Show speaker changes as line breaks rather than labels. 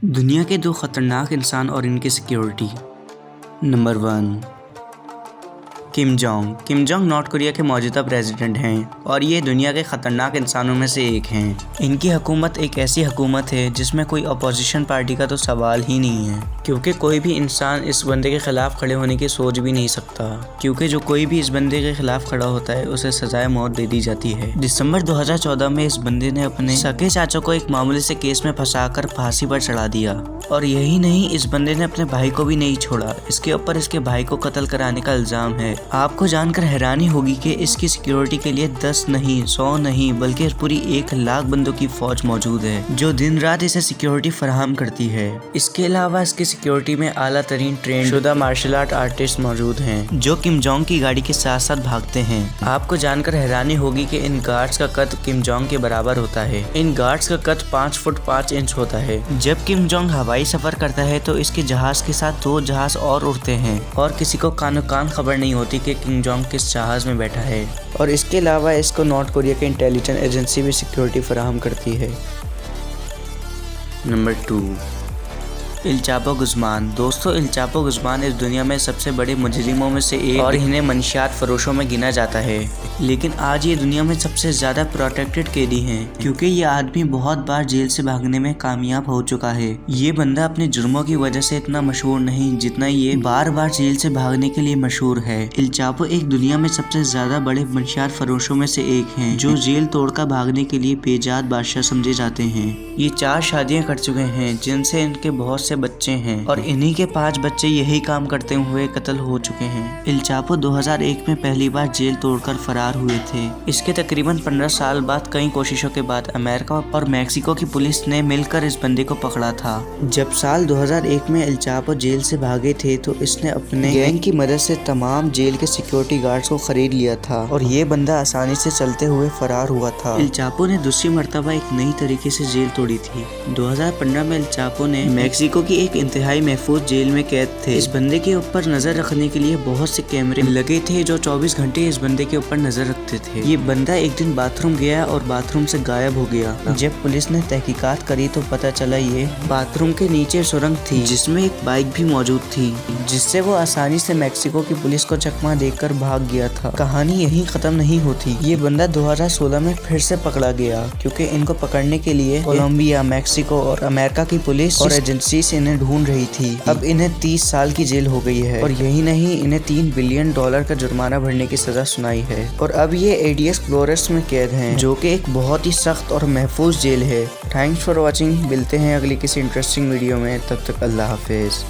دنیا کے 2 خطرناک انسان اور ان کی security. Number 1، Kim Jong. Kim Jong north Korea کے موجودہ پریزیڈنٹ ہیں اور یہ دنیا کے خطرناک انسانوں میں سے ایک ہیں۔ ان کی حکومت ایک ایسی حکومت ہے جس میں کوئی اپوزیشن پارٹی کا تو سوال ہی نہیں ہے، کیونکہ کوئی بھی انسان اس بندے کے خلاف کھڑے ہونے کی سوچ بھی نہیں سکتا، کیونکہ جو کوئی بھی اس بندے کے خلاف کھڑا ہوتا ہے اسے سزائے موت دے دی جاتی ہے۔ دسمبر 2014 میں اس بندے نے اپنے سگے چاچا کو ایک معمولی سے کیس میں پھنسا کر پھانسی پر چڑھا دیا، اور یہی نہیں، اس بندے نے اپنے بھائی کو بھی نہیں چھوڑا۔ اس کے اوپر اس کے بھائی کو قتل کرانے کا الزام ہے۔ آپ کو جان کر حیرانی ہوگی کہ اس کی سیکیورٹی کے لیے 10 نہیں 100 نہیں بلکہ پوری 1 لاکھ بندوں کی فوج موجود ہے جو دن رات اسے سیکیورٹی فراہم کرتی ہے۔ اس کے علاوہ اس کی سیکیورٹی میں اعلیٰ ترین ٹرین شدہ مارشل آرٹ آرٹسٹ موجود ہیں جو کم جونگ کی گاڑی کے ساتھ ساتھ بھاگتے ہیں۔ آپ کو جان کر حیرانی ہوگی کہ ان گارڈز کا قد کم جونگ کے برابر ہوتا ہے۔ ان گارڈز کا قد 5 فٹ 5 انچ ہوتا ہے۔ جب کم جونگ ہوائی سفر کرتا ہے تو اس کے جہاز کے ساتھ 2 جہاز اور اڑتے ہیں اور کسی کو کانو کان خبر نہیں ہوتی کہ کم جونگ کس جہاز میں بیٹھا ہے، اور اس کے علاوہ اس کو نارتھ کوریا کی انٹیلیجنس ایجنسی بھی سیکیورٹی فراہم کرتی ہے۔ Number 2، El Chapo Guzman. دوستو، ایل چاپو گزمان اس دنیا میں سب سے بڑے مجرموں میں سے ایک اور انہیں منشیات فروشوں میں گنا جاتا ہے، لیکن آج یہ دنیا میں سب سے زیادہ پروٹیکٹڈ قیدی ہیں کیونکہ یہ آدمی بہت بار جیل سے بھاگنے میں کامیاب ہو چکا ہے۔ یہ بندہ اپنے جرموں کی وجہ سے اتنا مشہور نہیں جتنا یہ بار بار جیل سے بھاگنے کے لیے مشہور ہے۔ ایل چاپو ایک دنیا میں سب سے زیادہ بڑے منشیات فروشوں میں سے ایک ہیں جو جیل توڑ کر بھاگنے کے لیے بے-جات بادشاہ سمجھے جاتے ہیں۔ یہ 4 شادیاں کر چکے ہیں جن سے ان کے بہت سے بچے ہیں، اور انہی کے 5 بچے یہی کام کرتے ہوئے قتل ہو چکے ہیں۔ ایل چاپو 2001 میں پہلی بار جیل توڑ کر فرار ہوئے تھے۔ اس کے تقریباً 15 سال بعد کئی کوششوں کے بعد امریکہ اور میکسیکو کی پولیس نے مل کر اس بندے کو پکڑا تھا۔ جب سال 2001 میں ایل چاپو جیل سے بھاگے تھے تو اس نے اپنے گینگ کی مدد سے تمام جیل کے سیکیورٹی گارڈز کو خرید لیا تھا اور یہ بندہ آسانی سے چلتے ہوئے فرار ہوا تھا۔ ایل چاپو نے دوسری مرتبہ ایک نئی طریقے سے جیل توڑی تھی۔ 2015 میں ایل چاپو نے میکسیکو کی ایک انتہائی محفوظ جیل میں قید تھے۔ اس بندے کے اوپر نظر رکھنے کے لیے بہت سے کیمرے لگے تھے جو 24 گھنٹے اس بندے کے اوپر نظر رکھتے تھے۔ یہ بندہ ایک دن باتھ روم گیا اور باتھ روم سے غائب ہو گیا۔ جب پولیس نے تحقیقات کری تو پتہ چلا یہ باتھ روم کے نیچے سرنگ تھی جس میں ایک بائک بھی موجود تھی، جس سے وہ آسانی سے میکسیکو کی پولیس کو چکما دے کر بھاگ گیا تھا۔ کہانی یہیں ختم نہیں ہوتی۔ یہ بندہ 2016 میں پھر سے پکڑا گیا کیونکہ ان کو پکڑنے کے لیے کولمبیا، میکسیکو اور امریکہ کی پولیس اور ایجنسیز انہیں ڈھونڈ رہی تھی۔ اب انہیں 30 سال کی جیل ہو گئی ہے، اور یہی نہیں، انہیں $3 بلین کا جرمانہ بھرنے کی سزا سنائی ہے، اور اب یہ ایڈیس فلورس میں قید ہیں جو کہ ایک بہت ہی سخت اور محفوظ جیل ہے۔ Thanks for watching. ملتے ہیں اگلی کسی انٹرسٹنگ ویڈیو میں، تب تک اللہ حافظ۔